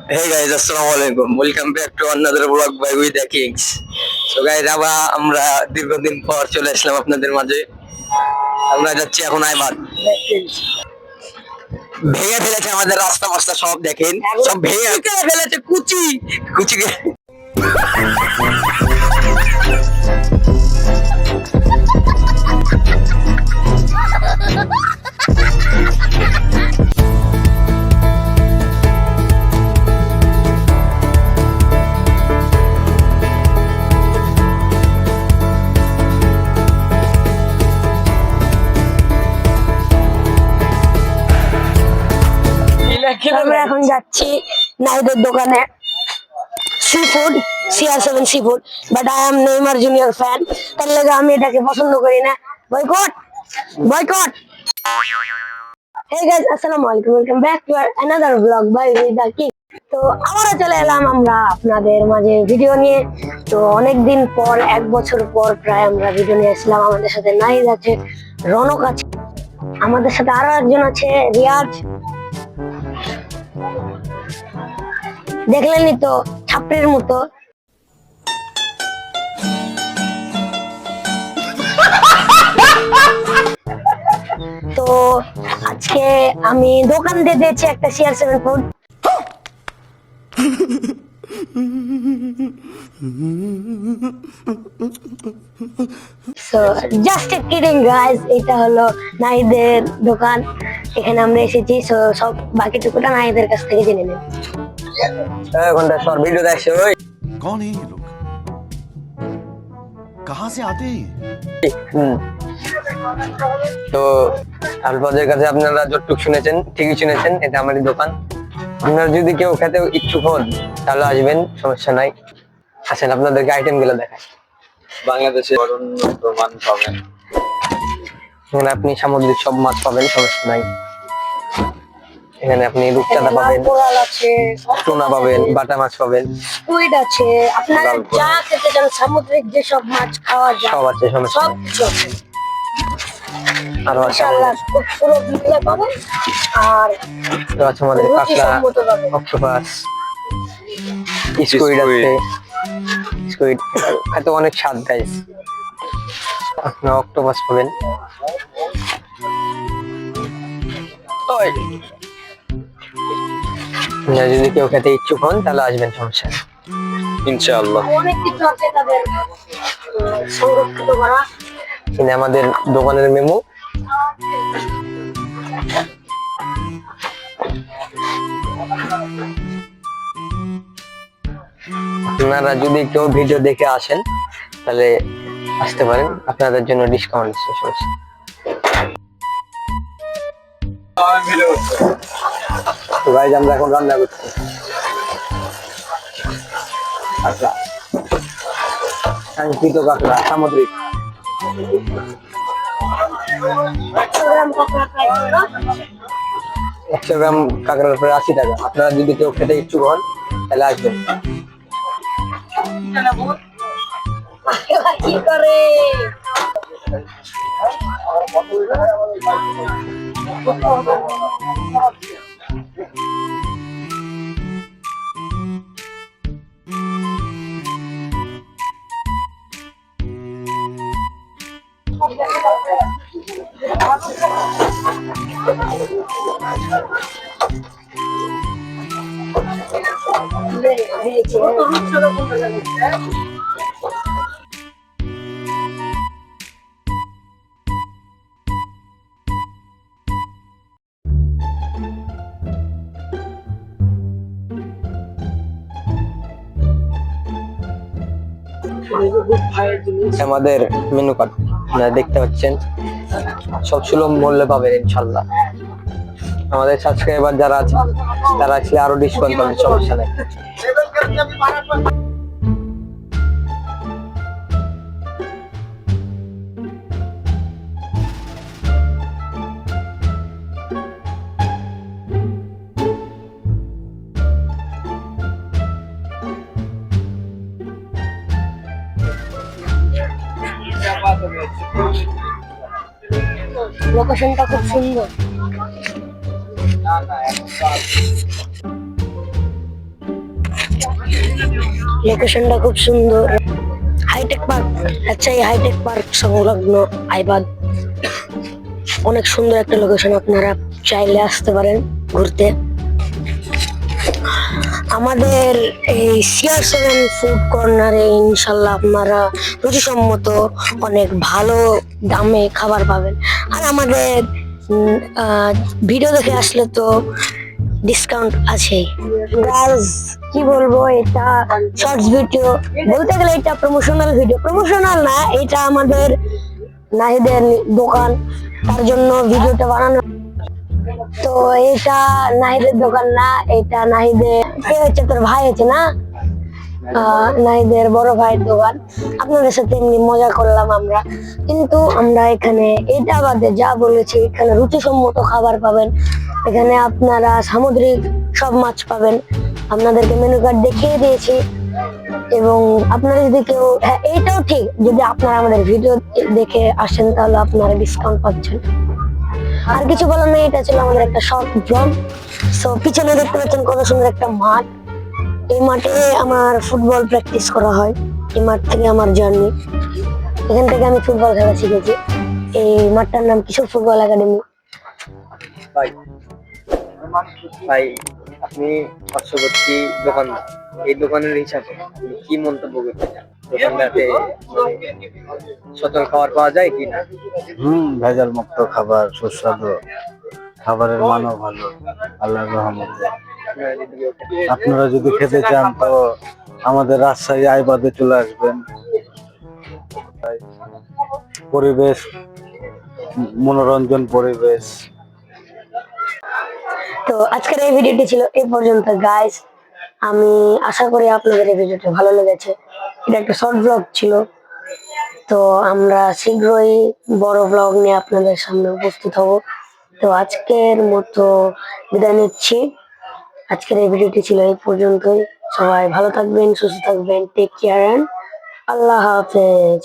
Hey guys, Assalamualaikum. Welcome back to another vlog by with the Kings. So guys, আমরা দীর্ঘদিন পর চলে আসলাম আপনাদের মাঝে। আমরা যাচ্ছি এখন আইবাদ। ভেঙে ফেলেছে আমাদের রাস্তা মাস্তা সব দেখেন, সব ভেঙে ফেলেছে কুচি কুচি। আমরা এখন যাচ্ছি নাইদের দোকানে sea food CR7 sea food, but I am Neymar junior fan, তার লাগে আমি এটাকে পছন্দ করি না। Boycott boycott. হে গাইস, আসসালামু আলাইকুম, welcome back to another blog by with the king. তো আবারও চলে এলাম আমরা আপনাদের মাঝে ভিডিও নিয়ে। তো অনেকদিন পর, 1 বছর পর প্রায় আমরা ভিডিও নিয়ে আসলাম। আমাদের সাথে নাহিদ আছে, রনক আছে, আমাদের সাথে আরো একজন আছে রিয়াজ। দেখলেনই তো, ছাপড়ির মতো। তো আজকে আমি দোকান দিয়ে দিয়েছি একটা CR7 food. So just kidding guys, এটা হলো নাহিদের দোকান, এখানে আমরা এসেছি। সো সব বাকিটুকুটা নাহিদের কাছ থেকে জেনে নেব। ঘন্টা শর্ট ভিডিও দেখছে ওই कौन है ये लोग? कहाँ से आते हैं? তো আলফাজের কাছে আপনারা যতটুকু শুনেছেন ঠিকই শুনেছেন, এটা আমারই দোকান। আপনারা যদি কেউ খেতে ইচ্ছুক হন তাহলে আসবেন, সমস্যা নাই। আসেন আপনাদেরকে আইটেম গুলো দেখাই। বাংলাদেশে উন্নত মান পাবেন। এখানে আপনি সামুদ্রিক সব মাছ পাবেন, সমস্যা নাই। এখানে আপনি রূপচাঁদা পাবেন, কোরাল আছে, টুনা পাবেন, বাটা মাছ পাবেন, স্কুইড আছে, আপনারা যা খেতে চান সামুদ্রিক যে সব মাছ খাওয়া যায় সব আছে, সমস্যা সব নেই। কিছু আছে আরো আছে ইনশাআল্লাহ, খুব পুরো মিলে পাবেন। আর তো আছে আমাদের কাঁকড়া, রুচিসম্মত পাবেন। অক্টোপাস, স্কুইড আছে। স্কুইড খেতে অনেক স্বাদ গাইস। আপনারা অক্টোপাস পাবেন। ওই যদি কেউ খেতে ইচ্ছুক হন তাহলে আসবেন, সমস্যা নেই। ইনশাআল্লাহ। অনেক কিছু আছে তাদের সংরক্ষিত করা। কিন্তু আমাদের দোকানের মেমু। আপনারা যদি কেউ ভিডিও দেখে আসেন তাহলে আসতে পারেন, আপনাদের জন্য ডিসকাউন্ট আছে, সমস্যা। তো গাইজ আমরা এখন রান্না করছি কাঁকড়া, কাঙ্ক্ষিত কাঁকড়া সামুদ্রিক। 100 গ্রাম কাঁকড়ার উপরে 80 টাকা। আপনারা যদি কেউ খেতে ইচ্ছুক হন তাহলে আসবেন। কি করে আমাদের মেনু কার্ড আপনারা দেখতে পাচ্ছেন, সব সুলভ মূল্যে পাবেন ইনশাল্লাহ। আমাদের সাবস্ক্রাইবার যারা আছে তারা আসলে আরো ডিসকাউন্ট পাবেন, সমস্যা নেই। লোকেশনটা খুব সুন্দর। লোকেশনটা খুব সুন্দর। হাইটেক পার্ক, আচ্ছা এই হাইটেক পার্ক সংলগ্ন আইবাদ অনেক সুন্দর একটা লোকেশন, আপনারা চাইলে আসতে পারেন ঘুরতে। আমাদের এই CR7 ফুড কর্নারে ইনশাল্লাহ আপনারা রুচিসম্মত অনেক ভালো দামে খাবার পাবেন। আর আমাদের ভিডিও দেখে আসলে তো ডিসকাউন্ট আছেই। গাইস কি বলবো, এটা শর্টস ভিডিও বলতে গেলে এটা প্রমোশনাল ভিডিও, প্রমোশনাল না, এটা আমাদের নাহিদের দোকান, তার জন্য ভিডিওটা বানানো। তো এটা নাহিদের দোকান না, এটা নাহিদের কে হচ্ছে, তোর ভাই হচ্ছে না, নাহিদের বড় ভাইয়ের দোকান। আপনাদের সাথে এমনি মজা করলাম আমরা, কিন্তু আমরা এখানে এটা বাদে যা বলেছি, এখানে রুচিসম্মত খাবার পাবেন। এখানে আপনারা সামুদ্রিক সব মাছ পাবেন, আপনাদেরকে মেনু কার্ড দেখিয়ে দিয়েছি। এবং আপনারা যদি কেউ, হ্যাঁ এইটাও ঠিক, যদি আপনারা আমাদের ভিডিও দেখে আসেন তাহলে আপনারা ডিসকাউন্ট পাচ্ছেন। আর কিছু বলার নেই, এটা ছিল আমাদের একটা শর্ট ব্লগ। সো পিছনে দেখতে পাচ্ছেন কত সুন্দর একটা মাঠ, এই মাঠে আমার ফুটবল প্র্যাকটিস করা হয়। এই মাঠ থেকে আমার জার্নি, এখান থেকে আমি ফুটবল খেলা শিখেছি। এই মাঠটার নাম কিশোর ফুটবল একাডেমি। ভাই ভাই আপনি পার্শ্ববর্তী দোকানদার, এই দোকানের হিসাবে আপনি কি মন্তব্য করতে চান? দোকানদারতে সচল খাবার পাওয়া যায় কি না? ভেজাল মুক্ত খাবার, সুস্বাদু খাবারের মানও ভালো আল্লাহর রহমতে। আপনারা যদি খেতে চান তো আমাদের রাজশাহী আইবাদে চলে আসবেন। পরিবেশ, মনোরঞ্জন পরিবেশ। তো আজকের এই ভিডিওটি ছিল এই পর্যন্ত গাইস। আমি আশা করি আপনাদের এই ভিডিওটি ভালো লেগেছে। এটা একটা শর্ট ব্লগ ছিল, তো আমরা শীঘ্রই বড় ব্লগ নিয়ে আপনাদের সামনে উপস্থিত হব। তো আজকের মতো বিদায় নিচ্ছি। আজকের এই ভিডিওটি ছিল এই পর্যন্তই। সবাই ভালো থাকবেন, সুস্থ থাকবেন, টেক কেয়ার এন্ড আল্লাহ হাফেজ।